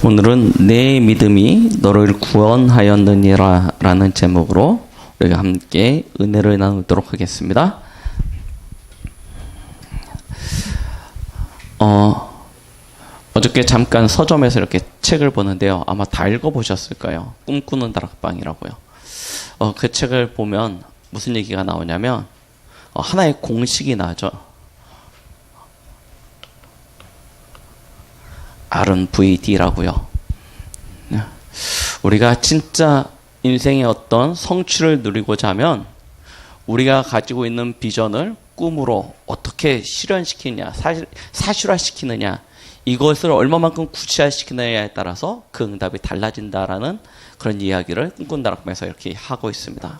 오늘은 내 믿음이 너를 구원하였느니라 라는 제목으로 우리가 함께 은혜를 나누도록 하겠습니다. 어저께 잠깐 서점에서 이렇게 책을 보는데요. 아마 다 읽어보셨을 거예요. 꿈꾸는 다락방이라고요. 그 책을 보면 무슨 얘기가 나오냐면 하나의 공식이 나죠. RNVD라고요. 우리가 진짜 인생의 어떤 성취를 누리고자 하면 우리가 가지고 있는 비전을 꿈으로 어떻게 실현시키느냐, 사실화시키느냐, 이것을 얼마만큼 구체화시키느냐에 따라서 그 응답이 달라진다라는 그런 이야기를 꿈꾼 다락방에서 이렇게 하고 있습니다.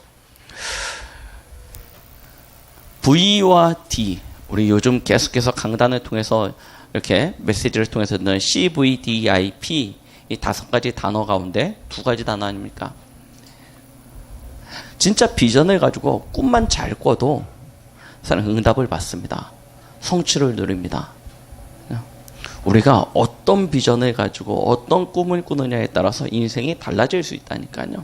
V와 D, 우리 요즘 계속해서 강단을 통해서 이렇게 메시지를 통해서 듣는 CVDIP, 이 5가지 단어 가운데 2가지 단어 아닙니까? 진짜 비전을 가지고 꿈만 잘 꿔도 사람은 응답을 받습니다. 성취를 누립니다. 우리가 어떤 비전을 가지고 어떤 꿈을 꾸느냐에 따라서 인생이 달라질 수 있다니까요.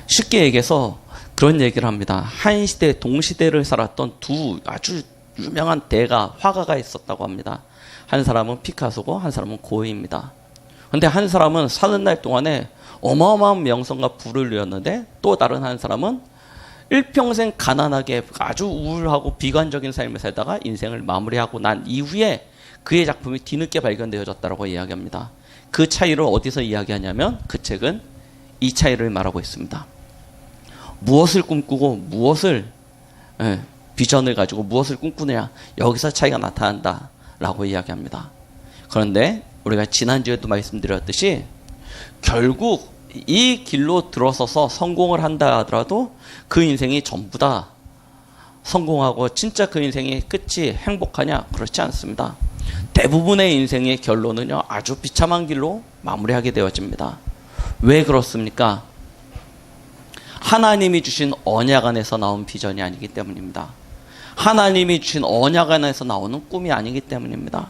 쉽게 얘기해서 그런 얘기를 합니다. 한 시대 동시대를 살았던 두 아주 유명한 대가, 화가가 있었다고 합니다. 한 사람은 피카소고 한 사람은 고흐입니다. 그런데 한 사람은 사는 날 동안에 어마어마한 명성과 부를 누렸는데 또 다른 한 사람은 일평생 가난하게 아주 우울하고 비관적인 삶을 살다가 인생을 마무리하고 난 이후에 그의 작품이 뒤늦게 발견되어졌다고 이야기합니다. 그 차이를 어디서 이야기하냐면 그 책은 이 차이를 말하고 있습니다. 무엇을 꿈꾸고 무엇을 비전을 가지고 무엇을 꿈꾸느냐, 여기서 차이가 나타난다라고 이야기합니다. 그런데 우리가 지난주에도 말씀드렸듯이 결국 이 길로 들어서서 성공을 한다 하더라도 그 인생이 전부 다 성공하고 진짜 그 인생의 끝이 행복하냐? 그렇지 않습니다. 대부분의 인생의 결론은요, 아주 비참한 길로 마무리하게 되어집니다. 왜 그렇습니까? 하나님이 주신 언약 안에서 나온 비전이 아니기 때문입니다. 하나님이 주신 언약 안에서 나오는 꿈이 아니기 때문입니다.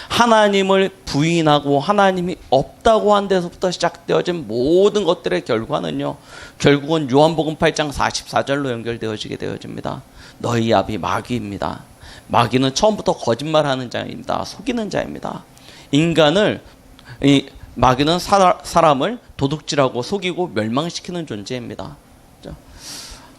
하나님을 부인하고 하나님이 없다고 한 데서부터 시작되어진 모든 것들의 결과는요, 결국은 요한복음 8장 44절로 연결되어지게 되어집니다. 너희 아비 마귀입니다. 마귀는 처음부터 거짓말하는 자입니다. 속이는 자입니다. 마귀는 사람을 도둑질하고 속이고 멸망시키는 존재입니다.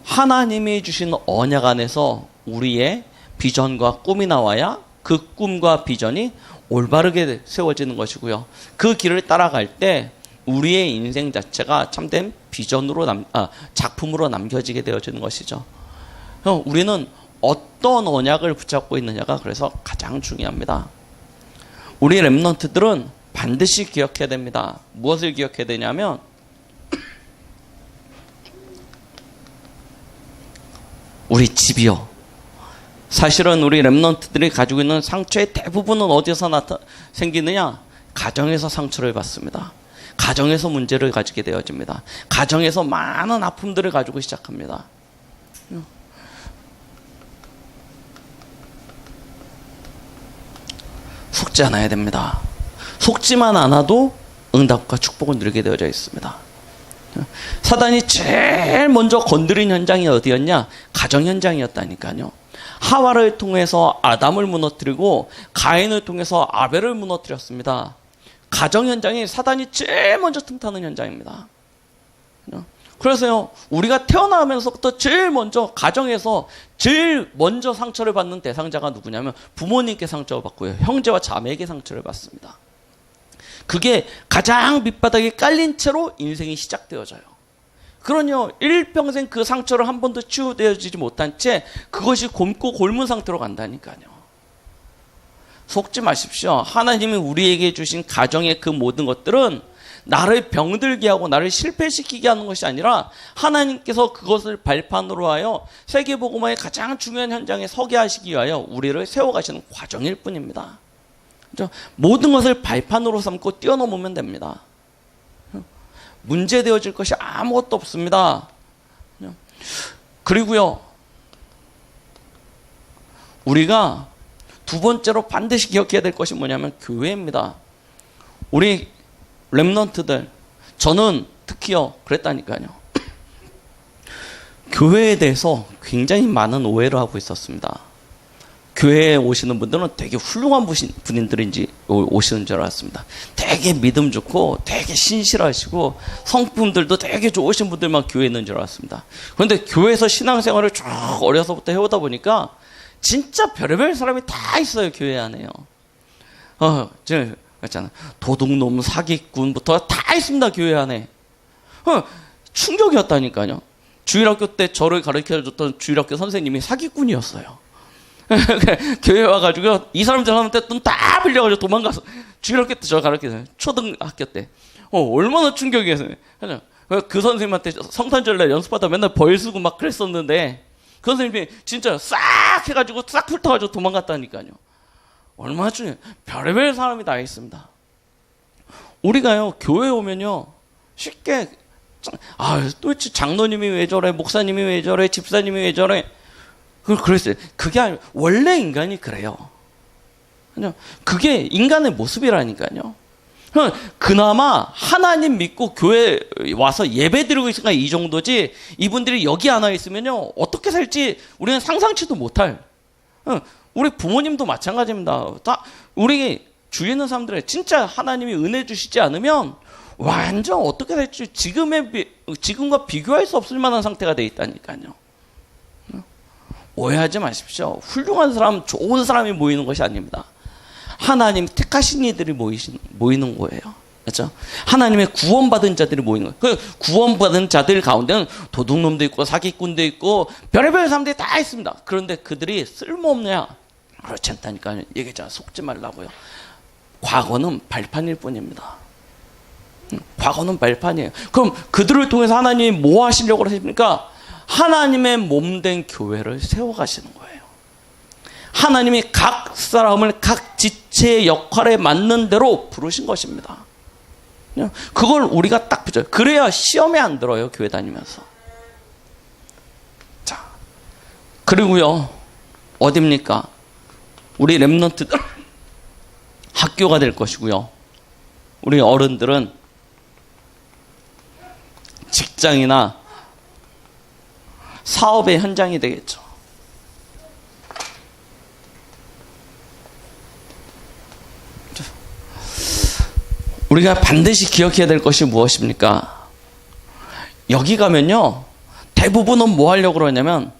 하나님이 주신 언약 안에서 우리의 비전과 꿈이 나와야 그 꿈과 비전이 올바르게 세워지는 것이고요. 그 길을 따라갈 때 우리의 인생 자체가 참된 비전으로 작품으로 남겨지게 되어지는 것이죠. 우리는 어떤 언약을 붙잡고 있느냐가 그래서 가장 중요합니다. 우리 렘넌트들은 반드시 기억해야 됩니다. 무엇을 기억해야 되냐면 우리 집이요. 사실은 우리 렘넌트들이 가지고 있는 상처의 대부분은 어디서 생기느냐? 가정에서 상처를 받습니다. 가정에서 문제를 가지게 되어집니다. 가정에서 많은 아픔들을 가지고 시작합니다. 속지 않아야 됩니다. 속지만 않아도 응답과 축복을 누리게 되어져 있습니다. 사단이 제일 먼저 건드린 현장이 어디였냐? 가정 현장이었다니까요. 하와를 통해서 아담을 무너뜨리고 가인을 통해서 아벨을 무너뜨렸습니다. 가정 현장이 사단이 제일 먼저 틈타는 현장입니다. 그래서요, 우리가 태어나면서부터 제일 먼저 가정에서 제일 먼저 상처를 받는 대상자가 누구냐면 부모님께 상처를 받고요, 형제와 자매에게 상처를 받습니다. 그게 가장 밑바닥에 깔린 채로 인생이 시작되어져요. 그러니요, 일평생 그 상처를 한 번도 치유되어지지 못한 채 그것이 곪고 곪은 상태로 간다니까요. 속지 마십시오. 하나님이 우리에게 주신 가정의 그 모든 것들은 나를 병들게 하고 나를 실패시키게 하는 것이 아니라 하나님께서 그것을 발판으로 하여 세계복음화의 가장 중요한 현장에 서게 하시기 위하여 우리를 세워가시는 과정일 뿐입니다. 모든 것을 발판으로 삼고 뛰어넘으면 됩니다. 문제되어질 것이 아무것도 없습니다. 그리고요, 우리가 두 번째로 반드시 기억해야 될 것이 뭐냐면 교회입니다. 우리 렘넌트들, 저는 특히요 그랬다니까요. 교회에 대해서 굉장히 많은 오해를 하고 있었습니다. 교회에 오시는 분들은 되게 훌륭한 분들인지 오시는 줄 알았습니다. 되게 믿음 좋고 되게 신실하시고 성품들도 되게 좋으신 분들만 교회에 있는 줄 알았습니다. 그런데 교회에서 신앙생활을 쭉 어려서부터 해오다 보니까 진짜 별의별 사람이 다 있어요, 교회 안에요. 제가 있잖아, 도둑놈, 사기꾼부터 다 있습니다, 교회 안에. 충격이었다니까요. 주일학교 때 저를 가르쳐줬던 주일학교 선생님이 사기꾼이었어요. 교회 와가지고 이 사람들한테 돈 다 빌려가지고 도망가서 주일학교 때 저 가르쳤어요. 초등학교 때. 얼마나 충격이었어요. 그 선생님한테 성탄절날 연습하다 맨날 벌 쓰고 막 그랬었는데 그 선생님이 진짜 싹 해가지고 싹 훑어가지고 도망갔다니까요. 얼마나 중요해요. 별의별 사람이 다 있습니다. 우리가요 교회 오면요 쉽게 도대체 장로님이 왜 저래, 목사님이 왜 저래, 집사님이 왜 저래, 그랬어요. 그게 아니고 원래 인간이 그래요. 그게 인간의 모습이라니까요. 그나마 하나님 믿고 교회 와서 예배 드리고 있으니까 이 정도지, 이분들이 여기 안 와 있으면요 어떻게 살지 우리는 상상치도 못할. 우리 부모님도 마찬가지입니다. 다 우리 주위에 있는 사람들의 진짜 하나님이 은혜 주시지 않으면 완전 어떻게 될지 지금과 비교할 수 없을 만한 상태가 돼 있다니까요. 오해하지 마십시오. 훌륭한 사람, 좋은 사람이 모이는 것이 아닙니다. 하나님 택하신 이들이 모이는 거예요. 그렇죠? 하나님의 구원받은 자들이 모이는 거예요. 그 구원받은 자들 가운데는 도둑놈도 있고 사기꾼도 있고 별의별 사람들이 다 있습니다. 그런데 그들이 쓸모없냐? 그렇지 않다니까요. 얘기자 속지 말라고요. 과거는 발판일 뿐입니다. 과거는 발판이에요. 그럼 그들을 통해서 하나님이 뭐 하시려고 하십니까? 하나님의 몸된 교회를 세워가시는 거예요. 하나님이 각 사람을 각 지체의 역할에 맞는 대로 부르신 것입니다. 그걸 우리가 딱 붙여요. 그래야 시험에 안 들어요, 교회 다니면서. 자, 그리고요, 어딥니까? 우리 렘넌트들 학교가 될 것이고요. 우리 어른들은 직장이나 사업의 현장이 되겠죠. 우리가 반드시 기억해야 될 것이 무엇입니까? 여기 가면요 대부분은 뭐 하려고 그러냐면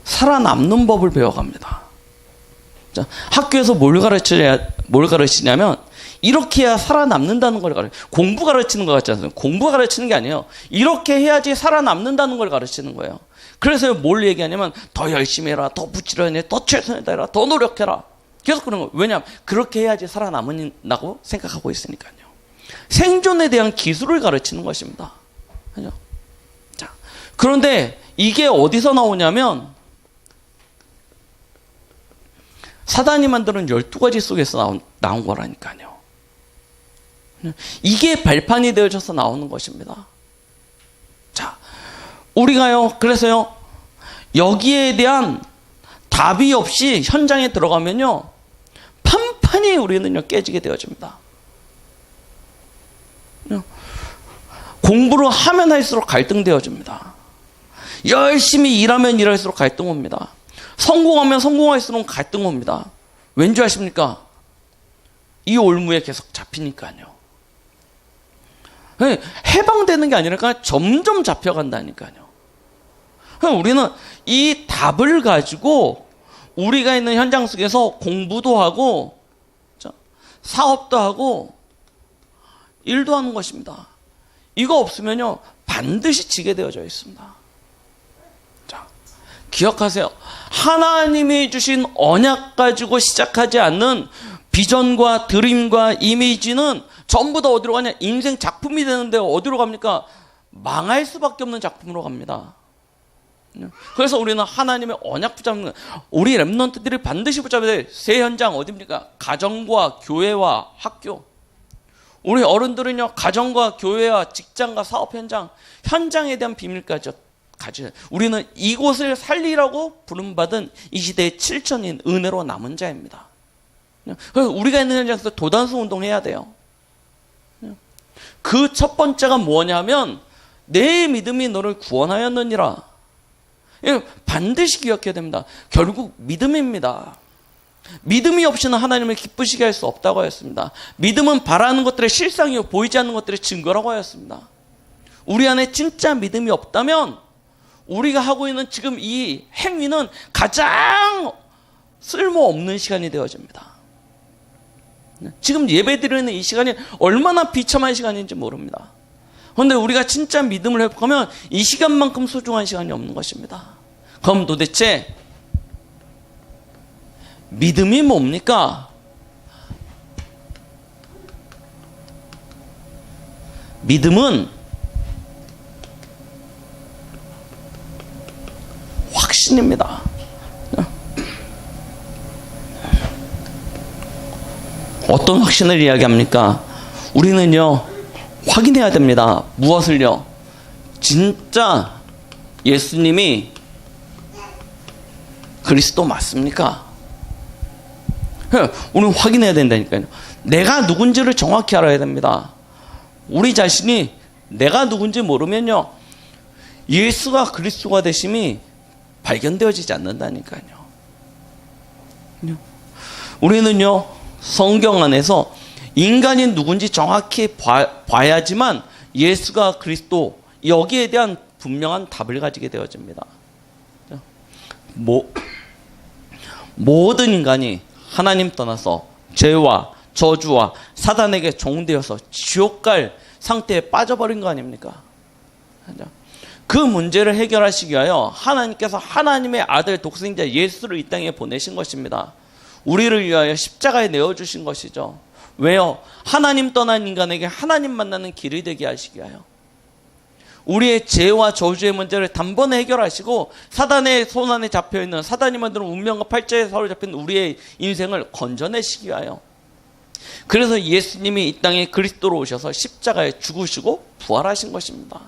살아남는 법을 배워갑니다. 자, 학교에서 뭘 가르치냐면 이렇게 해야 살아남는다는 걸 가르쳐요. 공부 가르치는 것 같지 않습니까? 공부 가르치는 게 아니에요. 이렇게 해야지 살아남는다는 걸 가르치는 거예요. 그래서 뭘 얘기하냐면 더 열심히 해라, 더 부지런히, 더 최선을 다해라, 더 노력해라. 계속 그런 거예요. 왜냐하면 그렇게 해야지 살아남는다고 생각하고 있으니까요. 생존에 대한 기술을 가르치는 것입니다. 그죠? 자, 그런데 이게 어디서 나오냐면 사단이 만드는 12가지 속에서 나온 거라니까요. 이게 발판이 되어져서 나오는 것입니다. 자, 우리가요, 그래서요, 여기에 대한 답이 없이 현장에 들어가면요, 판판이 우리는요, 깨지게 되어집니다. 공부를 하면 할수록 갈등되어집니다. 열심히 일하면 일할수록 갈등 옵니다. 성공하면 성공할수록 갈등 옵니다. 왠지 아십니까? 이 올무에 계속 잡히니까요. 해방되는 게 아니라 점점 잡혀간다니까요. 우리는 이 답을 가지고 우리가 있는 현장 속에서 공부도 하고 사업도 하고 일도 하는 것입니다. 이거 없으면요 반드시 지게 되어져 있습니다. 자, 기억하세요. 하나님이 주신 언약 가지고 시작하지 않는 비전과 드림과 이미지는 전부 다 어디로 가냐? 인생 작품이 되는데 어디로 갑니까? 망할 수밖에 없는 작품으로 갑니다. 그래서 우리는 하나님의 언약 붙잡는, 우리 렘넌트들이 반드시 붙잡아야 될 새 현장 어디입니까? 가정과 교회와 학교. 우리 어른들은요 가정과 교회와 직장과 사업 현장에 대한 비밀까지 가져요. 우리는 이곳을 살리라고 부름받은 이 시대의 7천인 은혜로 남은 자입니다. 그래서 우리가 있는 현장에서 도단수 운동해야 돼요. 그 첫 번째가 뭐냐면 내 믿음이 너를 구원하였느니라. 반드시 기억해야 됩니다. 결국 믿음입니다. 믿음이 없이는 하나님을 기쁘시게 할 수 없다고 하였습니다. 믿음은 바라는 것들의 실상이요 보이지 않는 것들의 증거라고 하였습니다. 우리 안에 진짜 믿음이 없다면 우리가 하고 있는 지금 이 행위는 가장 쓸모없는 시간이 되어집니다. 지금 예배드리는 이 시간이 얼마나 비참한 시간인지 모릅니다. 그런데 우리가 진짜 믿음을 회복하면 이 시간만큼 소중한 시간이 없는 것입니다. 그럼 도대체 믿음이 뭡니까? 믿음은 확신입니다. 어떤 확신을 이야기합니까? 우리는요, 확인해야 됩니다. 무엇을요? 진짜 예수님이 그리스도 맞습니까? 우리는 확인해야 된다니까요. 내가 누군지를 정확히 알아야 됩니다. 우리 자신이 내가 누군지 모르면요, 예수가 그리스도가 되심이 발견되어지지 않는다니까요. 우리는요, 성경 안에서 인간이 누군지 정확히 봐야지만 예수가 그리스도, 여기에 대한 분명한 답을 가지게 되어집니다. 모든 인간이 하나님 떠나서 죄와 저주와 사단에게 종되어서 지옥 갈 상태에 빠져버린 거 아닙니까? 그 문제를 해결하시기 위하여 하나님께서 하나님의 아들 독생자 예수를 이 땅에 보내신 것입니다. 우리를 위하여 십자가에 내어주신 것이죠. 왜요? 하나님 떠난 인간에게 하나님 만나는 길이 되게 하시기 위하여. 우리의 죄와 저주의 문제를 단번에 해결하시고 사단의 손안에 잡혀있는, 사단이 만드는 운명과 팔자에 사로잡힌 우리의 인생을 건져내시기 위하여. 그래서 예수님이 이 땅에 그리스도로 오셔서 십자가에 죽으시고 부활하신 것입니다.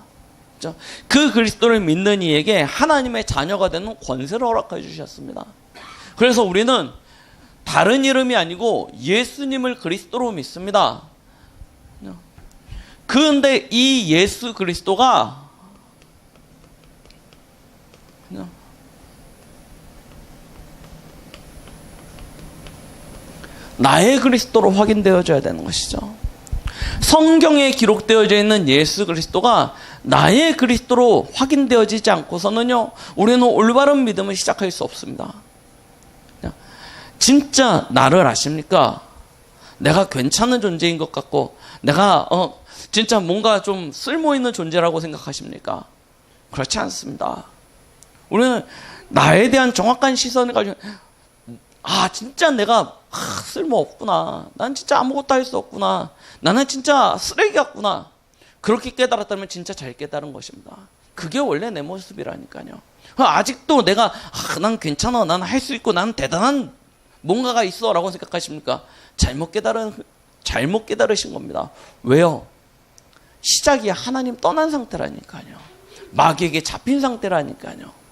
그 그리스도를 믿는 이에게 하나님의 자녀가 되는 권세를 허락해 주셨습니다. 그래서 우리는 다른 이름이 아니고 예수님을 그리스도로 믿습니다. 그런데 이 예수 그리스도가 나의 그리스도로 확인되어져야 되는 것이죠. 성경에 기록되어져 있는 예수 그리스도가 나의 그리스도로 확인되어지지 않고서는요, 우리는 올바른 믿음을 시작할 수 없습니다. 진짜 나를 아십니까? 내가 괜찮은 존재인 것 같고 내가 진짜 뭔가 좀 쓸모있는 존재라고 생각하십니까? 그렇지 않습니다. 우리는 나에 대한 정확한 시선을 가지고 진짜 내가 쓸모없구나. 난 진짜 아무것도 할 수 없구나. 나는 진짜 쓰레기 같구나. 그렇게 깨달았다면 진짜 잘 깨달은 것입니다. 그게 원래 내 모습이라니까요. 아직도 내가 난 괜찮아. 난 할 수 있고 난 대단한 뭔가가 있어 라고 생각하십니까? 잘못 깨달으신 겁니다. 왜요? 시작이 하나님 떠난 상태라니까요. 마귀에게 잡힌 상태라니까요.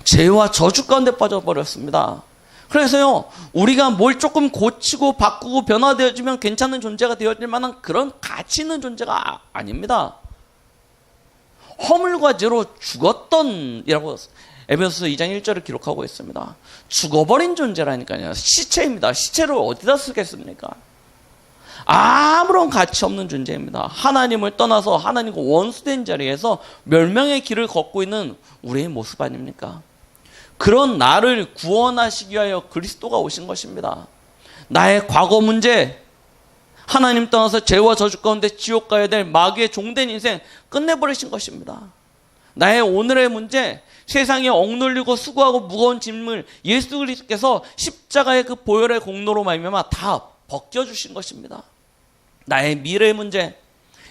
죄와 저주 가운데 빠져버렸습니다. 그래서요, 우리가 뭘 조금 고치고 바꾸고 변화되어지면 괜찮은 존재가 되어질 만한 그런 가치 있는 존재가 아닙니다. 허물과 죄로 죽었던이라고 에베소서 2장 1절을 기록하고 있습니다. 죽어버린 존재라니까요. 시체입니다. 시체를 어디다 쓰겠습니까? 아무런 가치 없는 존재입니다. 하나님을 떠나서 하나님과 원수된 자리에서 멸망의 길을 걷고 있는 우리의 모습 아닙니까? 그런 나를 구원하시기 위하여 그리스도가 오신 것입니다. 나의 과거 문제, 하나님 떠나서 죄와 저주 가운데 지옥 가야 될 마귀의 종된 인생 끝내버리신 것입니다. 나의 오늘의 문제, 세상에 억눌리고 수고하고 무거운 짐을 예수 그리스도께서 십자가의 그 보혈의 공로로 말미암아 다 벗겨주신 것입니다. 나의 미래의 문제,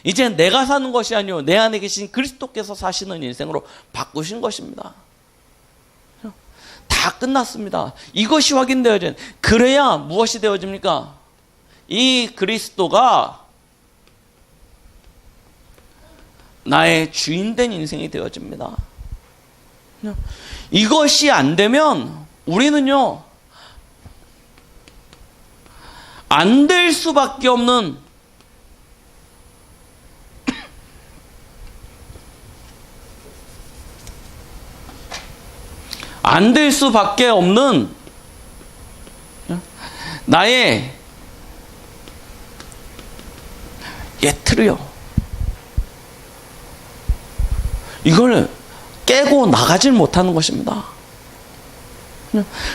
이제 내가 사는 것이 아니요 내 안에 계신 그리스도께서 사시는 인생으로 바꾸신 것입니다. 다 끝났습니다. 이것이 확인되어진, 그래야 무엇이 되어집니까? 이 그리스도가 나의 주인된 인생이 되어집니다. 이것이 안 되면 우리는요, 안 될 수밖에 없는 안 될 수밖에 없는 나의 틀이요. 이걸 깨고 나가질 못하는 것입니다.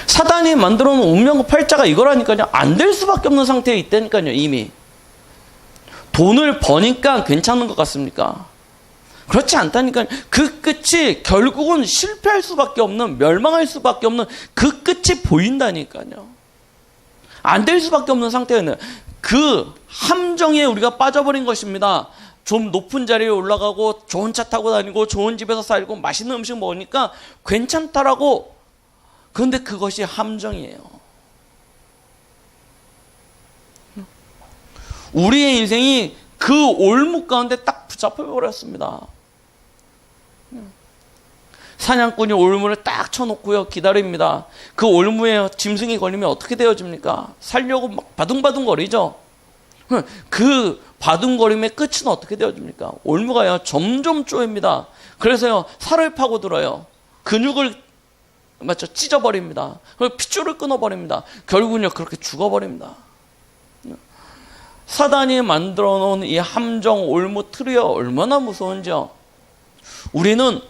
사단이 만들어 놓은 운명과 팔자가 이거라니까요. 안 될 수밖에 없는 상태에 있다니까요. 이미 돈을 버니까 괜찮은 것 같습니까? 그렇지 않다니까요. 그 끝이 결국은 실패할 수밖에 없는, 멸망할 수밖에 없는 그 끝이 보인다니까요. 안 될 수밖에 없는 상태는 그 함정에 우리가 빠져버린 것입니다. 좀 높은 자리에 올라가고 좋은 차 타고 다니고 좋은 집에서 살고 맛있는 음식 먹으니까 괜찮다라고. 그런데 그것이 함정이에요. 우리의 인생이 그 올무 가운데 딱 붙잡혀버렸습니다. 사냥꾼이 올무를 딱 쳐놓고요, 기다립니다. 그 올무에 짐승이 걸리면 어떻게 되어집니까? 살려고 막 바둥바둥 거리죠. 그 바둥거림의 끝은 어떻게 되어집니까? 올무가요, 점점 쪼입니다. 그래서요, 살을 파고들어요. 근육을 찢어버립니다. 핏줄을 끊어버립니다. 결국은요, 그렇게 죽어버립니다. 사단이 만들어 놓은 이 함정, 올무, 틀이요, 얼마나 무서운지요. 우리는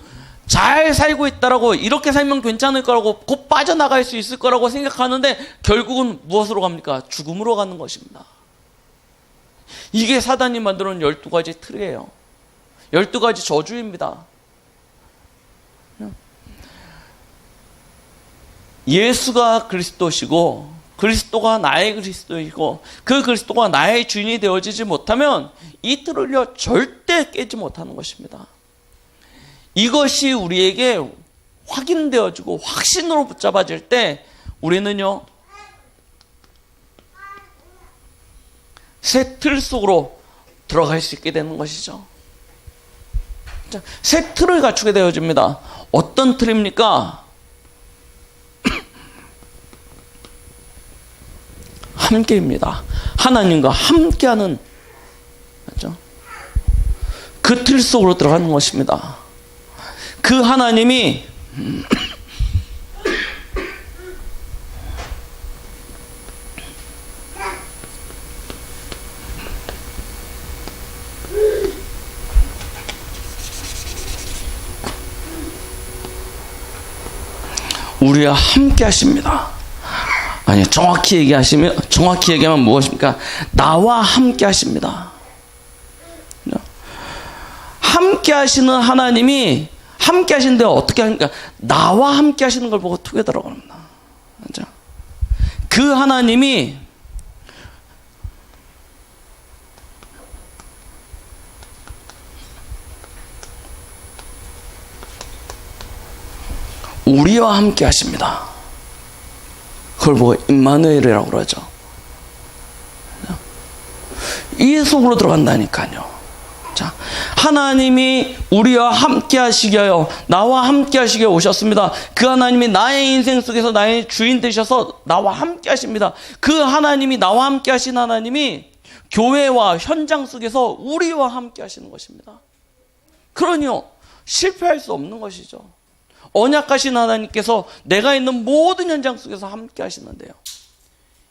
잘 살고 있다라고, 이렇게 살면 괜찮을 거라고, 곧 빠져나갈 수 있을 거라고 생각하는데 결국은 무엇으로 갑니까? 죽음으로 가는 것입니다. 이게 사단이 만들어 놓은 12가지 틀이에요. 12가지 저주입니다. 예수가 그리스도시고 그리스도가 나의 그리스도이고 그 그리스도가 나의 주인이 되어지지 못하면 이 틀을요 절대 깨지 못하는 것입니다. 이것이 우리에게 확인되어지고 확신으로 붙잡아질 때 우리는요 새 틀 속으로 들어갈 수 있게 되는 것이죠. 새 틀을 갖추게 되어집니다. 어떤 틀입니까? 함께입니다. 하나님과 함께하는, 맞죠? 그 틀 속으로 들어가는 것입니다. 그 하나님이 우리와 함께 하십니다. 아니, 정확히 얘기하면 무엇입니까? 나와 함께 하십니다. 함께 하시는 하나님이 함께 하시는데 어떻게 합니까? 나와 함께 하시는 걸 보고 투게더라고 합니다. 그 하나님이 우리와 함께 하십니다. 그걸 보고 임마누엘이라고 그러죠. 이 속으로 들어간다니까요. 자, 하나님이 우리와 함께 하시게 하여, 나와 함께 하시게 오셨습니다. 그 하나님이 나의 인생 속에서 나의 주인 되셔서 나와 함께 하십니다. 그 하나님이, 나와 함께 하신 하나님이 교회와 현장 속에서 우리와 함께 하시는 것입니다. 그러니요, 실패할 수 없는 것이죠. 언약하신 하나님께서 내가 있는 모든 현장 속에서 함께 하시는데요.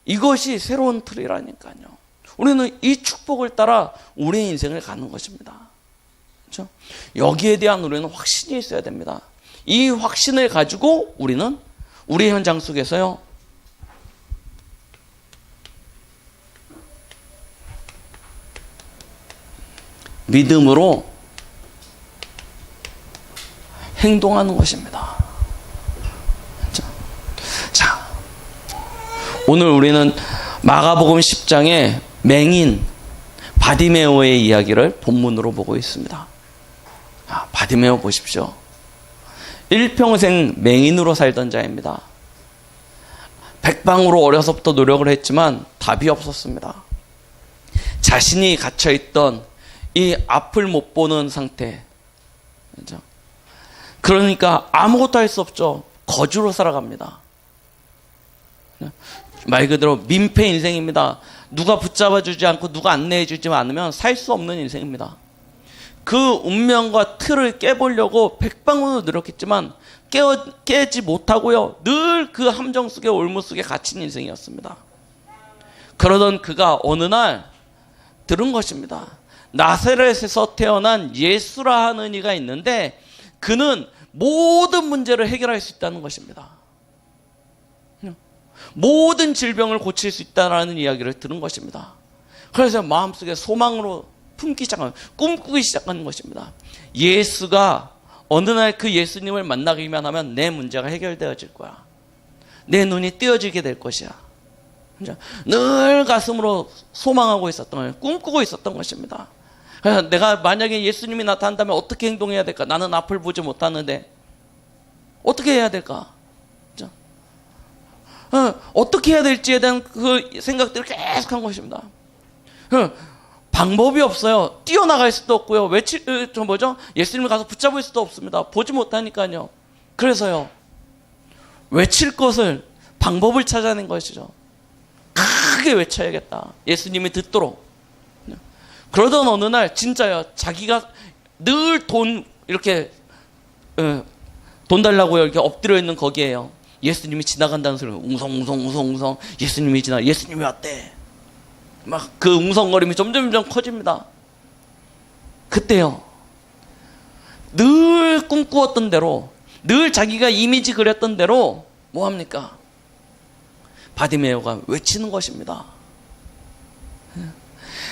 이것이 새로운 틀이라니까요. 우리는 이 축복을 따라 우리의 인생을 가는 것입니다. 그렇죠? 여기에 대한 우리는 확신이 있어야 됩니다. 이 확신을 가지고 우리는 우리 현장 속에서요, 믿음으로 행동하는 것입니다. 자, 오늘 우리는 마가복음 10장의 맹인 바디메오의 이야기를 본문으로 보고 있습니다. 바디메오 보십시오. 일평생 맹인으로 살던 자입니다. 백방으로 어려서부터 노력을 했지만 답이 없었습니다. 자신이 갇혀있던 이 앞을 못 보는 상태, 그렇죠? 그러니까 아무것도 할 수 없죠. 거주로 살아갑니다. 말 그대로 민폐 인생입니다. 누가 붙잡아주지 않고 누가 안내해주지 않으면 살 수 없는 인생입니다. 그 운명과 틀을 깨보려고 백방문을 노력했지만 깨지 못하고요. 늘 그 함정 속에 올무 속에 갇힌 인생이었습니다. 그러던 그가 어느 날 들은 것입니다. 나사렛에서 태어난 예수라 하는 이가 있는데 그는 모든 문제를 해결할 수 있다는 것입니다. 모든 질병을 고칠 수 있다는 이야기를 들은 것입니다. 그래서 마음속에 소망으로 품기 시작하는, 꿈꾸기 시작하는 것입니다. 예수가 어느 날 그 예수님을 만나기만 하면 내 문제가 해결되어질 거야. 내 눈이 띄어지게 될 것이야. 늘 가슴으로 소망하고 있었던 거예요. 꿈꾸고 있었던 것입니다. 그래서 내가 만약에 예수님이 나타난다면 어떻게 행동해야 될까? 나는 앞을 보지 못하는데 어떻게 해야 될까? 어떻게 해야 될지에 대한 그 생각들을 계속한 것입니다. 방법이 없어요. 뛰어나갈 수도 없고요. 예수님을 가서 붙잡을 수도 없습니다. 보지 못하니까요. 그래서요. 외칠 것을, 방법을 찾아낸 것이죠. 크게 외쳐야겠다. 예수님이 듣도록. 그러던 어느 날 진짜요. 자기가 늘 돈 달라고요. 이렇게 엎드려 있는 거기에요. 예수님이 지나간다는 소리를 웅성웅성 예수님이 왔대. 막 그 웅성거림이 점점 커집니다. 그때요. 늘 꿈꾸었던 대로, 늘 자기가 이미지 그렸던 대로 뭐합니까? 바디메오가 외치는 것입니다.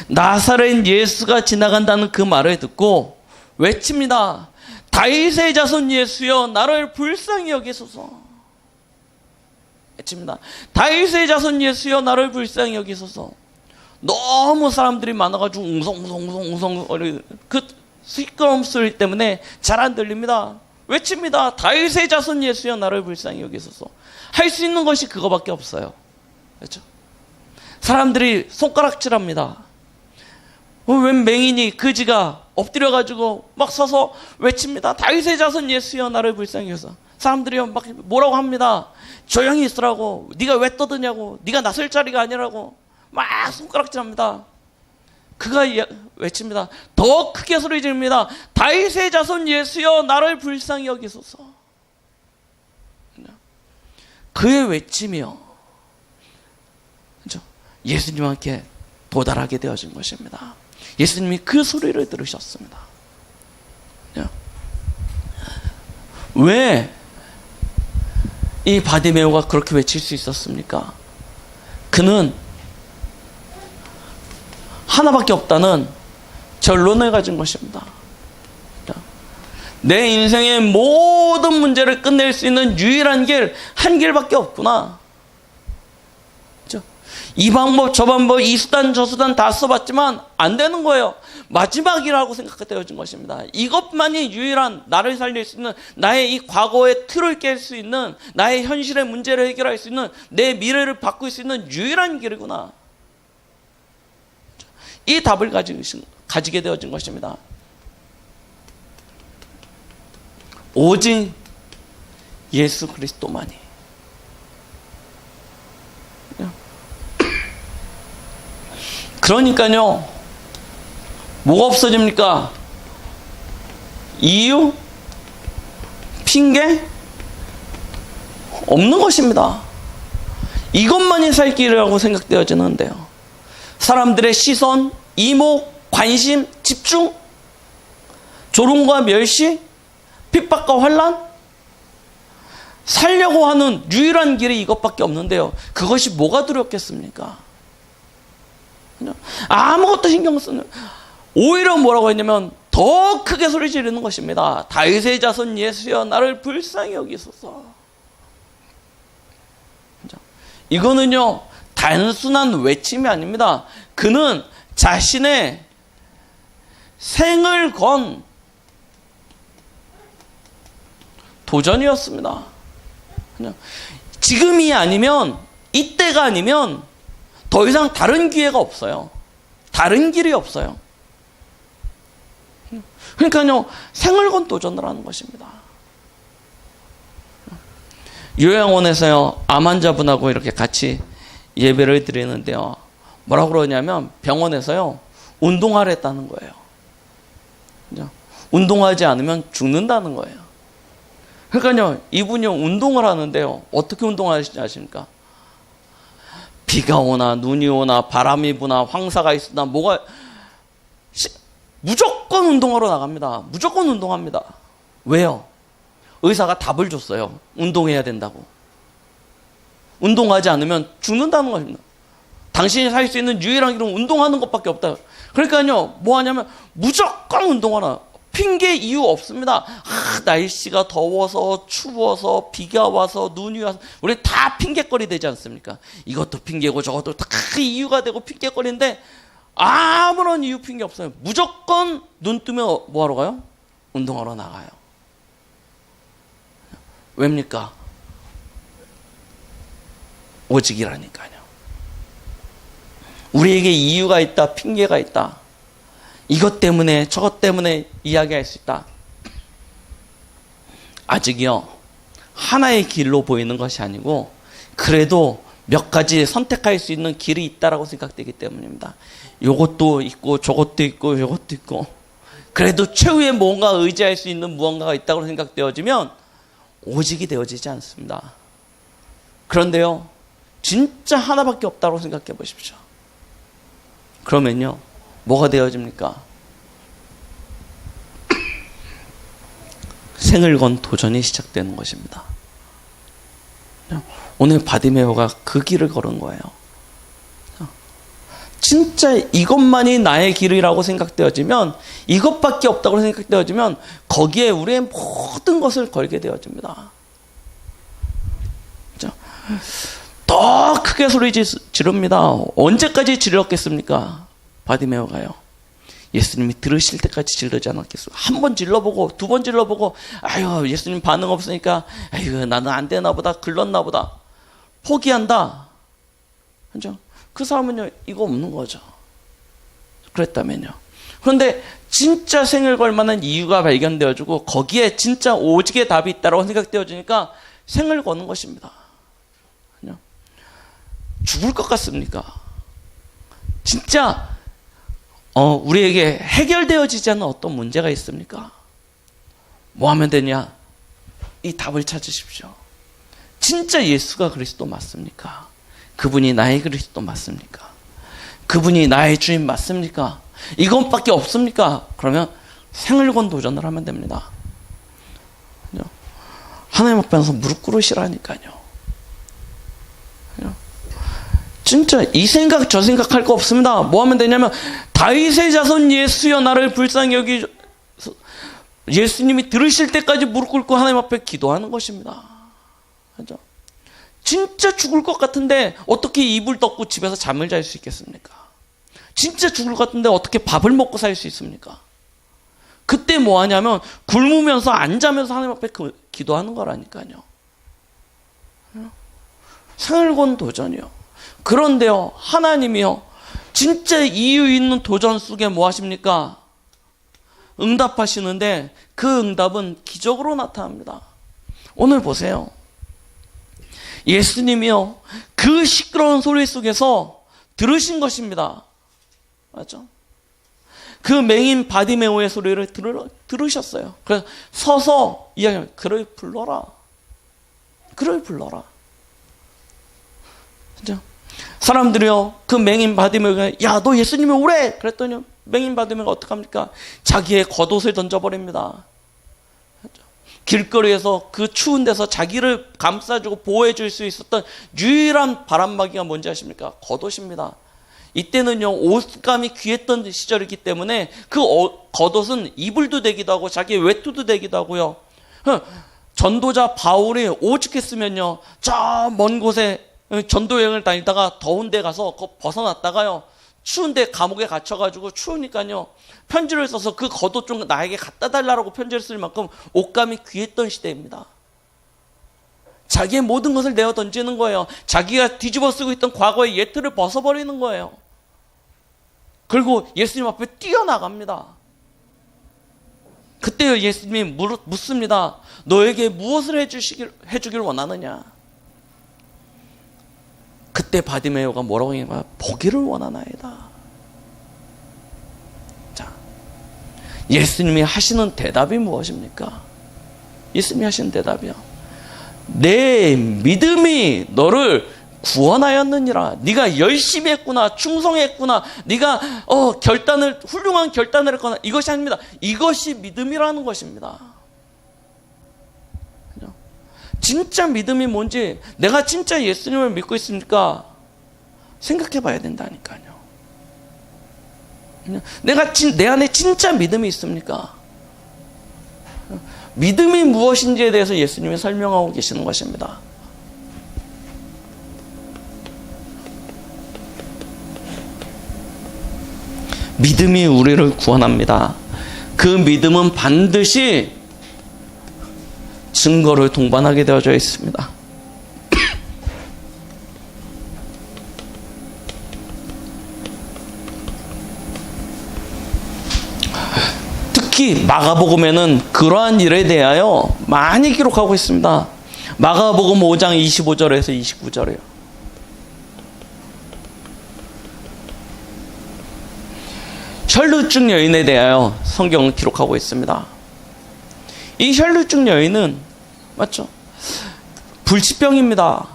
나사렛 예수가 지나간다는 그 말을 듣고 외칩니다. 다윗의 자손 예수여 나를 불쌍히 여기소서. 외칩니다. 다윗의 자손 예수여 나를 불쌍히 여기소서. 너무 사람들이 많아가지고 웅성웅성 그 시끄러운 소리 때문에 잘 안 들립니다. 외칩니다. 다윗의 자손 예수여 나를 불쌍히 여기소서. 할 수 있는 것이 그거밖에 없어요. 그렇죠? 사람들이 손가락질합니다. 웬 맹인이 그지가 엎드려가지고 막 서서 외칩니다. 다윗의 자손 예수여 나를 불쌍히 여기소서. 사람들이 막 뭐라고 합니다. 조용히 있으라고. 네가 왜 떠드냐고. 네가 나설 자리가 아니라고. 막 손가락질합니다. 그가 외칩니다. 더 크게 소리 지릅니다. 다윗의 자손 예수여 나를 불쌍히 여기소서. 그의 외침이요. 예수님께 도달하게 되어진 것입니다. 예수님이 그 소리를 들으셨습니다. 왜 이 바디메오가 그렇게 외칠 수 있었습니까? 그는 하나밖에 없다는 결론을 가진 것입니다. 내 인생의 모든 문제를 끝낼 수 있는 유일한 길, 한 길밖에 없구나. 이 방법, 저 방법, 이 수단, 저 수단 다 써봤지만 안 되는 거예요. 마지막이라고 생각되어진 것입니다. 이것만이 유일한 나를 살릴 수 있는, 나의 이 과거의 틀을 깰 수 있는, 나의 현실의 문제를 해결할 수 있는, 내 미래를 바꿀 수 있는 유일한 길이구나. 이 답을 가지게 되어진 것입니다. 오직 예수 그리스도만이. 그러니까요, 뭐가 없어집니까? 이유? 핑계? 없는 것입니다. 이것만이 살 길이라고 생각되어지는데요. 사람들의 시선, 이목, 관심, 집중, 조롱과 멸시, 핍박과 환난, 살려고 하는 유일한 길이 이것밖에 없는데요. 그것이 뭐가 두렵겠습니까? 아무것도 신경 쓰는, 오히려 뭐라고 했냐면 더 크게 소리 지르는 것입니다. 다윗의 자손 예수여 나를 불쌍히 여기소서. 이거는요 단순한 외침이 아닙니다. 그는 자신의 생을 건 도전이었습니다. 지금이 아니면, 이때가 아니면 더 이상 다른 기회가 없어요. 다른 길이 없어요. 그러니까요, 생을 건 도전을 하는 것입니다. 요양원에서요, 암 환자분하고 이렇게 같이 예배를 드리는데요, 뭐라고 그러냐면 병원에서요, 운동하랬다는 거예요. 그죠? 운동하지 않으면 죽는다는 거예요. 그러니까요, 이분이 운동을 하는데요, 어떻게 운동하시지 아십니까? 비가 오나 눈이 오나 바람이 부나 황사가 있으나 뭐가 무조건 운동하러 나갑니다. 무조건 운동합니다. 왜요? 의사가 답을 줬어요. 운동해야 된다고. 운동하지 않으면 죽는다는 겁니다. 당신이 살 수 있는 유일한 길은 운동하는 것밖에 없다. 그러니까요, 뭐 하냐면 무조건 운동하라. 핑계 이유 없습니다. 날씨가 더워서 추워서 비가 와서 눈이 와서 우리 다 핑계거리 되지 않습니까? 이것도 핑계고 저것도 다 이유가 되고 핑계거리인데 아무런 이유 핑계 없어요. 무조건 눈 뜨면 뭐 하러 가요? 운동하러 나가요. 왜입니까? 오직이라니까요. 우리에게 이유가 있다, 핑계가 있다. 이것 때문에 저것 때문에 이야기할 수 있다. 아직요, 하나의 길로 보이는 것이 아니고 그래도 몇 가지 선택할 수 있는 길이 있다라고 생각되기 때문입니다. 요것도 있고 저것도 있고 요것도 있고 그래도 최후에 뭔가 의지할 수 있는 무언가가 있다고 생각되어지면 오직이 되어지지 않습니다. 그런데요, 진짜 하나밖에 없다고 생각해 보십시오. 그러면요, 뭐가 되어집니까? 생을 건 도전이 시작되는 것입니다. 오늘 바디메오가 그 길을 걸은 거예요. 진짜 이것만이 나의 길이라고 생각되어지면, 이것밖에 없다고 생각되어지면 거기에 우리의 모든 것을 걸게 되어집니다. 더 크게 소리 지릅니다. 언제까지 질렀겠습니까? 바디메오가요. 예수님이 들으실 때까지 질르지 않았겠어요? 한 번 질러보고 두 번 질러보고 아유 예수님 반응 없으니까 아유 나는 안 되나 보다, 글렀나 보다, 포기한다. 그죠? 그 사람은요, 이거 없는 거죠. 그랬다면요. 그런데 진짜 생을 걸 만한 이유가 발견되어지고 거기에 진짜 오직의 답이 있다고 생각되어지니까 생을 거는 것입니다. 그죠? 죽을 것 같습니까? 진짜 우리에게 해결되어지지 않는 어떤 문제가 있습니까? 뭐 하면 되냐? 이 답을 찾으십시오. 진짜 예수가 그리스도 맞습니까? 그분이 나의 그리스도 맞습니까? 그분이 나의 주인 맞습니까? 이것밖에 없습니까? 그러면 생을 건 도전을 하면 됩니다. 하나님 앞에서 무릎 꿇으시라니까요. 진짜 이 생각 저 생각할 거 없습니다. 뭐 하면 되냐면 다윗의 자손 예수여 나를 불쌍히 여기, 예수님이 들으실 때까지 무릎 꿇고 하나님 앞에 기도하는 것입니다. 그죠? 진짜 죽을 것 같은데 어떻게 이불 덮고 집에서 잠을 잘 수 있겠습니까? 진짜 죽을 것 같은데 어떻게 밥을 먹고 살 수 있습니까? 그때 뭐 하냐면 굶으면서 안 자면서 하나님 앞에 기도하는 거라니까요. 생을 건 도전이요. 그런데요, 하나님이요, 진짜 이유 있는 도전 속에 뭐 하십니까? 응답하시는데 그 응답은 기적으로 나타납니다. 오늘 보세요. 예수님이요, 그 시끄러운 소리 속에서 들으신 것입니다. 맞죠? 그 맹인 바디메오의 소리를 들으셨어요. 그래서 서서 이야기합니다. 그를 불러라. 그를 불러라. 진짜 사람들이요, 그 맹인 바디메오가 야 너 예수님이 오래 그랬더니 맹인 바디메오가 어떡합니까? 자기의 겉옷을 던져버립니다. 길거리에서 그 추운 데서 자기를 감싸주고 보호해줄 수 있었던 유일한 바람막이가 뭔지 아십니까? 겉옷입니다. 이때는요, 옷감이 귀했던 시절이기 때문에 그 겉옷은 이불도 되기도 하고 자기 외투도 되기도 하고요. 전도자 바울이 오죽했으면요, 저 먼 곳에 전도 여행을 다니다가 더운 데 가서 벗어났다가요, 추운데 감옥에 갇혀가지고 추우니까요, 편지를 써서 그 겉옷 좀 나에게 갖다 달라고 편지를 쓸 만큼 옷감이 귀했던 시대입니다. 자기의 모든 것을 내어 던지는 거예요. 자기가 뒤집어 쓰고 있던 과거의 예틀을 벗어버리는 거예요. 그리고 예수님 앞에 뛰어나갑니다. 그때요, 예수님이 묻습니다. 너에게 무엇을 해주길 원하느냐? 그때 바디메오가 뭐라고 했냐면 보기를 원하나이다. 자, 예수님이 하시는 대답이 무엇입니까? 예수님이 하시는 대답이요, 내 믿음이 너를 구원하였느니라. 네가 열심히 했구나, 충성했구나, 네가 훌륭한 결단을 했거나, 이것이 아닙니다. 이것이 믿음이라는 것입니다. 진짜 믿음이 뭔지, 내가 진짜 예수님을 믿고 있습니까? 생각해 봐야 된다니까요. 내 안에 진짜 믿음이 있습니까? 믿음이 무엇인지에 대해서 예수님이 설명하고 계시는 것입니다. 믿음이 우리를 구원합니다. 그 믿음은 반드시 증거를 동반하게 되어져 있습니다. 특히 마가복음에는 그러한 일에 대하여 많이 기록하고 있습니다. 마가복음 5장 25절에서 29절이요. 혈루증 여인에 대하여 성경은 기록하고 있습니다. 이 혈루증 여인은 맞죠? 불치병입니다.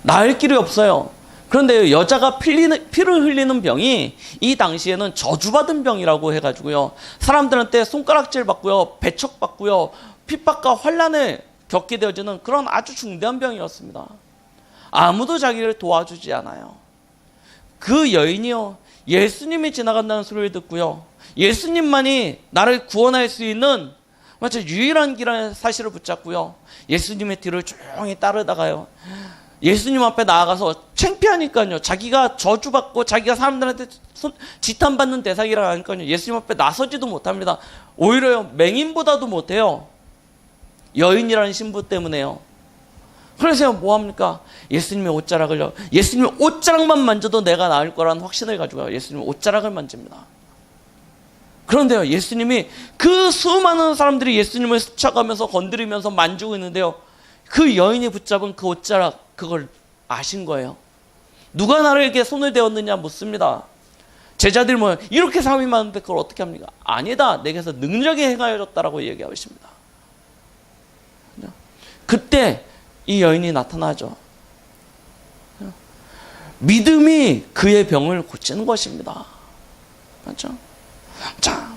나을 길이 없어요. 그런데 여자가 피를 흘리는 병이 이 당시에는 저주받은 병이라고 해가지고요, 사람들한테 손가락질 받고요, 배척 받고요, 핍박과 환난을 겪게 되어지는 그런 아주 중대한 병이었습니다. 아무도 자기를 도와주지 않아요. 그 여인이요, 예수님이 지나간다는 소리를 듣고요, 예수님만이 나를 구원할 수 있는 유일한 길이라는 사실을 붙잡고요, 예수님의 뒤를 조용히 따르다가요, 예수님 앞에 나아가서 창피하니까요, 자기가 저주받고 자기가 사람들한테 지탄받는 대상이라 하니까요, 예수님 앞에 나서지도 못합니다. 오히려 맹인보다도 못해요. 여인이라는 신분 때문에요. 그래서 뭐합니까? 예수님의 옷자락을요, 예수님의 옷자락만 만져도 내가 나을 거라는 확신을 가지고 예수님의 옷자락을 만집니다. 그런데요, 예수님이 그 수많은 사람들이 예수님을 스쳐가면서 건드리면서 만지고 있는데요, 그 여인이 붙잡은 그 옷자락, 그걸 아신 거예요. 누가 나에게 손을 대었느냐 묻습니다. 제자들이 이렇게 사람이 많은데 그걸 어떻게 합니까? 아니다, 내게서 능력이 행하여졌다라고 얘기하십니다. 그때 이 여인이 나타나죠. 믿음이 그의 병을 고치는 것입니다. 맞죠? 자,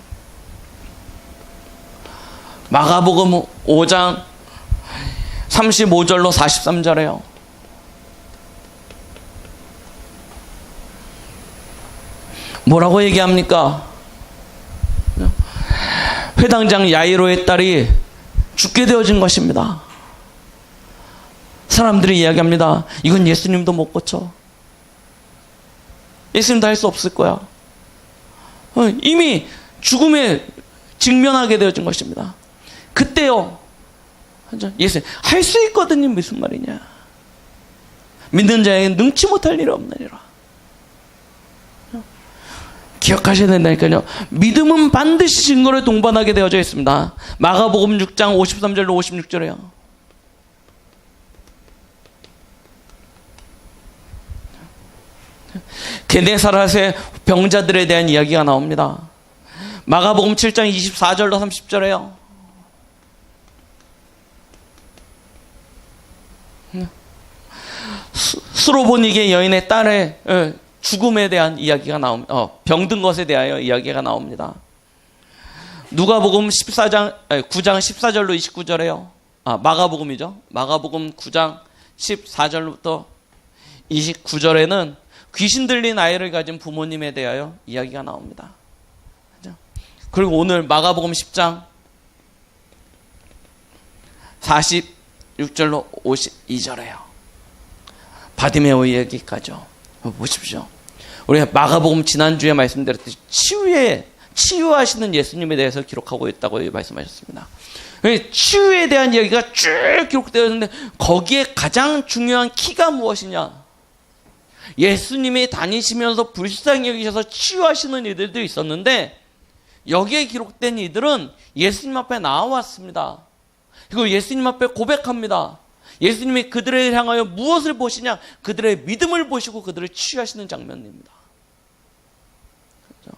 마가복음 5장 35절로 43절에요. 뭐라고 얘기합니까? 회당장 야이로의 딸이 죽게 되어진 것입니다. 사람들이 이야기합니다. 이건 예수님도 못 고쳐. 예수님도 할 수 없을 거야. 이미 죽음에 직면하게 되어진 것입니다. 그때요, 예수님 할 수 있거든요. 무슨 말이냐? 믿는 자에게는 능치 못할 일이 없느니라. 기억하셔야 된다니까요. 믿음은 반드시 증거를 동반하게 되어져 있습니다. 마가복음 6장 53절로 56절에요. 게네사렛의 병자들에 대한 이야기가 나옵니다. 마가복음 7장 24절로 30절에요. 수로보니게 여인의 딸의 죽음에 대한 이야기가 나옵니다. 병든 것에 대하여 이야기가 나옵니다. 누가복음 9장 14절로 29절에요. 마가복음이죠. 마가복음 9장 14절부터 29절에는 귀신 들린 아이를 가진 부모님에 대하여 이야기가 나옵니다. 그리고 오늘 마가복음 10장 46절로 52절에요. 바디메오 이야기까지요. 보십시오. 우리 마가복음 지난주에 말씀드렸듯이 치유하시는 예수님에 대해서 기록하고 있다고 말씀하셨습니다. 치유에 대한 이야기가 쭉 기록되어 있는데 거기에 가장 중요한 키가 무엇이냐? 예수님이 다니시면서 불쌍히 여기셔서 치유하시는 이들도 있었는데 여기에 기록된 이들은 예수님 앞에 나와왔습니다. 그리고 예수님 앞에 고백합니다. 예수님이 그들을 향하여 무엇을 보시냐? 그들의 믿음을 보시고 그들을 치유하시는 장면입니다. 그렇죠?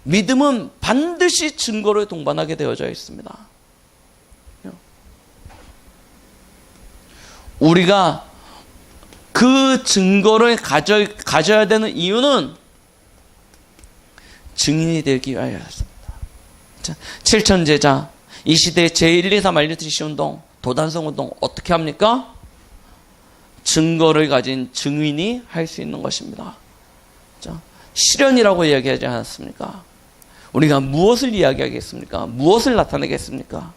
믿음은 반드시 증거를 동반하게 되어져 있습니다. 우리가 그 증거를 가져야 되는 이유는 증인이 되기 위하여였습니다. 7천제자, 이 시대의 제1, 2, 3 알려드리시 운동, 도단성 운동 어떻게 합니까? 증거를 가진 증인이 할 수 있는 것입니다. 실현이라고 이야기하지 않았습니까? 우리가 무엇을 이야기하겠습니까? 무엇을 나타내겠습니까?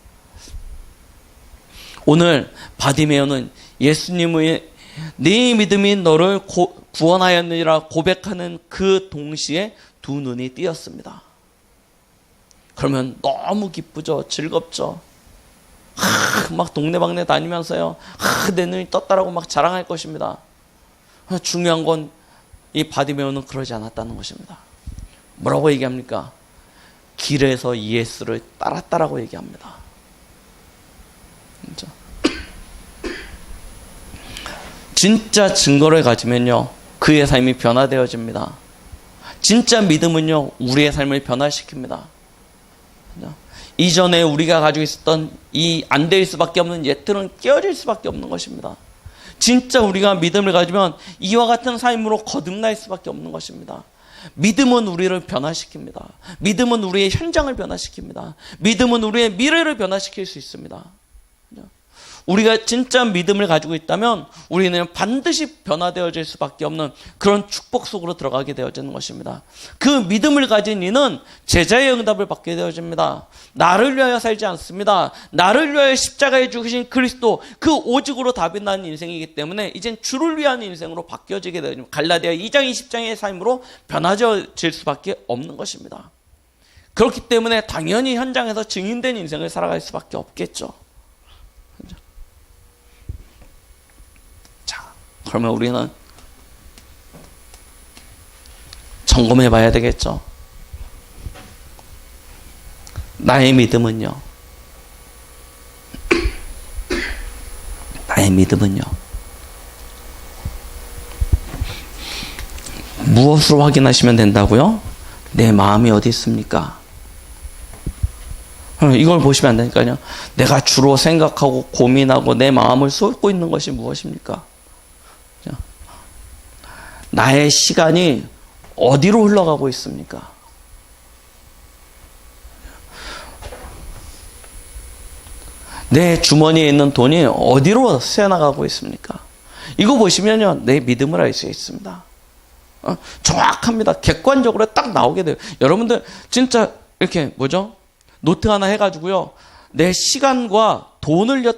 오늘 바디메오는 예수님의 네 믿음이 너를 구원하였느니라 고백하는 그 동시에 두 눈이 띄었습니다. 그러면 너무 기쁘죠. 즐겁죠. 막 동네방네 다니면서요. 내 눈이 떴다라고 막 자랑할 것입니다. 중요한 건 이 바디메오는 그러지 않았다는 것입니다. 뭐라고 얘기합니까? 길에서 예수를 따랐다라고 얘기합니다. 진짜 증거를 가지면요, 그의 삶이 변화되어집니다. 진짜 믿음은요, 우리의 삶을 변화시킵니다. 이전에 우리가 가지고 있었던 이 안 될 수밖에 없는 예틀은 깨어질 수밖에 없는 것입니다. 진짜 우리가 믿음을 가지면 이와 같은 삶으로 거듭날 수밖에 없는 것입니다. 믿음은 우리를 변화시킵니다. 믿음은 우리의 현장을 변화시킵니다. 믿음은 우리의 미래를 변화시킬 수 있습니다. 우리가 진짜 믿음을 가지고 있다면 우리는 반드시 변화되어질 수밖에 없는 그런 축복 속으로 들어가게 되어지는 것입니다. 그 믿음을 가진 이는 제자의 응답을 받게 되어집니다. 나를 위하여 살지 않습니다. 나를 위하여 십자가에 죽으신 그리스도, 그 오직으로 답이 나는 인생이기 때문에 이젠 주를 위한 인생으로 바뀌어지게 되어집니다. 갈라디아 2장 20장의 삶으로 변화질 수밖에 없는 것입니다. 그렇기 때문에 당연히 현장에서 증인된 인생을 살아갈 수밖에 없겠죠. 그러면 우리는 점검해 봐야 되겠죠. 나의 믿음은요, 무엇으로 확인하시면 된다고요? 내 마음이 어디 있습니까? 이걸 보시면 안 되니까요. 내가 주로 생각하고 고민하고 내 마음을 쏟고 있는 것이 무엇입니까? 나의 시간이 어디로 흘러가고 있습니까? 내 주머니에 있는 돈이 어디로 새나가고 있습니까? 이거 보시면요, 내 믿음을 알 수 있습니다. 정확합니다. 객관적으로 딱 나오게 돼요. 여러분들 진짜 이렇게 노트 하나 해가지고요, 내 시간과 돈을요,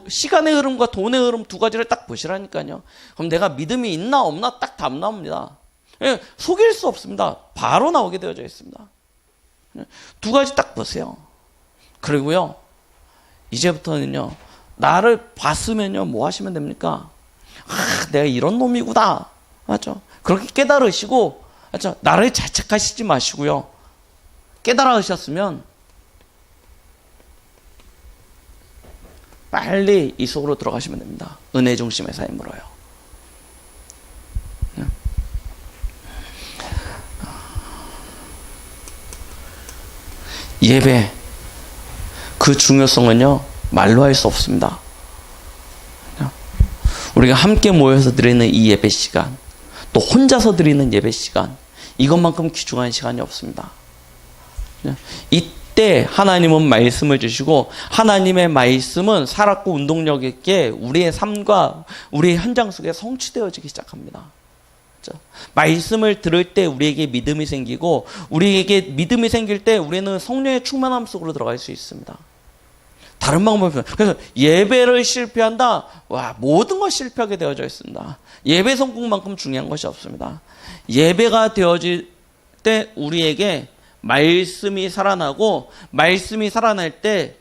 시간의 흐름과 돈의 흐름 두 가지를 딱 보시라니까요. 그럼 내가 믿음이 있나 없나 딱 답 나옵니다. 속일 수 없습니다. 바로 나오게 되어져 있습니다. 두 가지 딱 보세요. 그리고요, 이제부터는요, 나를 봤으면요, 뭐 하시면 됩니까? 내가 이런 놈이구나. 맞죠? 그렇게 깨달으시고, 맞죠? 나를 자책하시지 마시고요. 깨달으셨으면 빨리 이 속으로 들어가시면 됩니다. 은혜 중심의 삶으로요. 예배, 그 중요성은요, 말로 할 수 없습니다. 우리가 함께 모여서 드리는 이 예배 시간, 또 혼자서 드리는 예배 시간, 이것만큼 귀중한 시간이 없습니다. 이때 하나님은 말씀을 주시고, 하나님의 말씀은 살았고 운동력 있게 우리의 삶과 우리의 현장 속에 성취되어지기 시작합니다. 말씀을 들을 때 우리에게 믿음이 생기고, 우리에게 믿음이 생길 때 우리는 성령의 충만함 속으로 들어갈 수 있습니다. 다른 방법이, 그래서 예배를 실패한다, 모든 것 실패하게 되어져 있습니다. 예배 성공만큼 중요한 것이 없습니다. 예배가 되어질 때 우리에게 말씀이 살아나고, 말씀이 살아날 때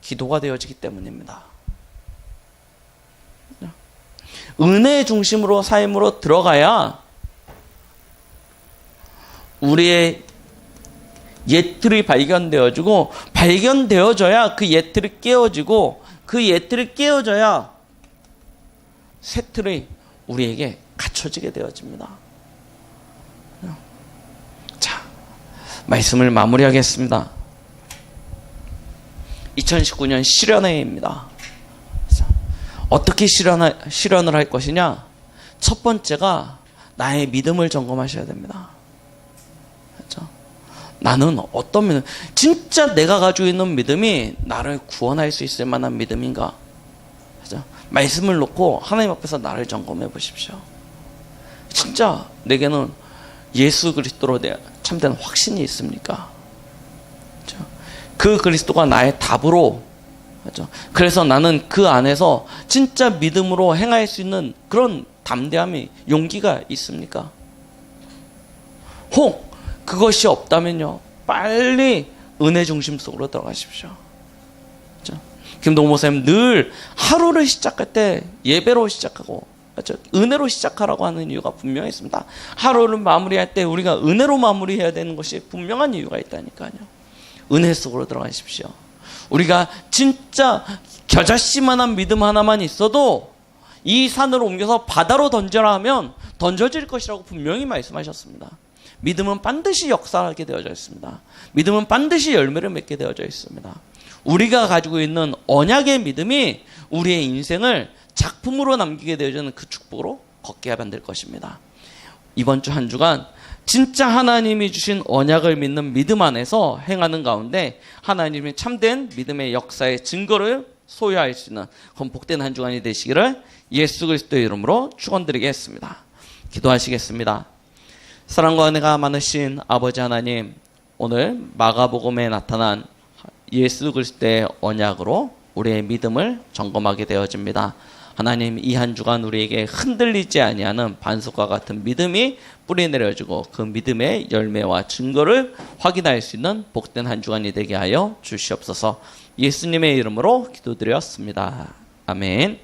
기도가 되어지기 때문입니다. 은혜 중심으로 삶으로 들어가야 우리의 옛틀이 발견되어지고, 발견되어져야 그 옛틀이 깨어지고, 그 옛 틀이 깨어져야 새 틀이 우리에게 갖춰지게 되어집니다. 자, 말씀을 마무리하겠습니다. 2019년 실현회입니다. 어떻게 실현을 할 것이냐? 첫 번째가 나의 믿음을 점검하셔야 됩니다. 그렇죠? 나는 어떤 믿음, 진짜 내가 가지고 있는 믿음이 나를 구원할 수 있을 만한 믿음인가? 그렇죠? 말씀을 놓고 하나님 앞에서 나를 점검해 보십시오. 진짜 내게는 예수 그리스도로 대한 참된 확신이 있습니까? 그렇죠? 그 그리스도가 나의 답으로, 그렇죠? 그래서 나는 그 안에서 진짜 믿음으로 행할 수 있는 그런 담대함이, 용기가 있습니까? 혹 그것이 없다면요, 빨리 은혜 중심 속으로 들어가십시오. 그렇죠? 김동호 목사님 늘 하루를 시작할 때 예배로 시작하고, 그렇죠? 은혜로 시작하라고 하는 이유가 분명히 있습니다. 하루를 마무리할 때 우리가 은혜로 마무리해야 되는 것이 분명한 이유가 있다니까요. 은혜 속으로 들어가십시오. 우리가 진짜 겨자씨만한 믿음 하나만 있어도 이 산을 옮겨서 바다로 던져라 하면 던져질 것이라고 분명히 말씀하셨습니다. 믿음은 반드시 역사하게 되어져 있습니다. 믿음은 반드시 열매를 맺게 되어져 있습니다. 우리가 가지고 있는 언약의 믿음이 우리의 인생을 작품으로 남기게 되어지는 그 축복으로 걷게 만들 것입니다. 이번 주 한 주간 진짜 하나님이 주신 언약을 믿는 믿음 안에서 행하는 가운데 하나님이 참된 믿음의 역사의 증거를 소유할 수 있는 그런 복된 한 주간이 되시기를 예수 그리스도의 이름으로 축원드리겠습니다. 기도하시겠습니다. 사랑과 은혜가 많으신 아버지 하나님, 오늘 마가복음에 나타난 예수 그리스도의 언약으로 우리의 믿음을 점검하게 되어집니다. 하나님, 이 한 주간 우리에게 흔들리지 아니하는 반석과 같은 믿음이 뿌리 내려지고 그 믿음의 열매와 증거를 확인할 수 있는 복된 한 주간이 되게 하여 주시옵소서. 예수님의 이름으로 기도드렸습니다. 아멘.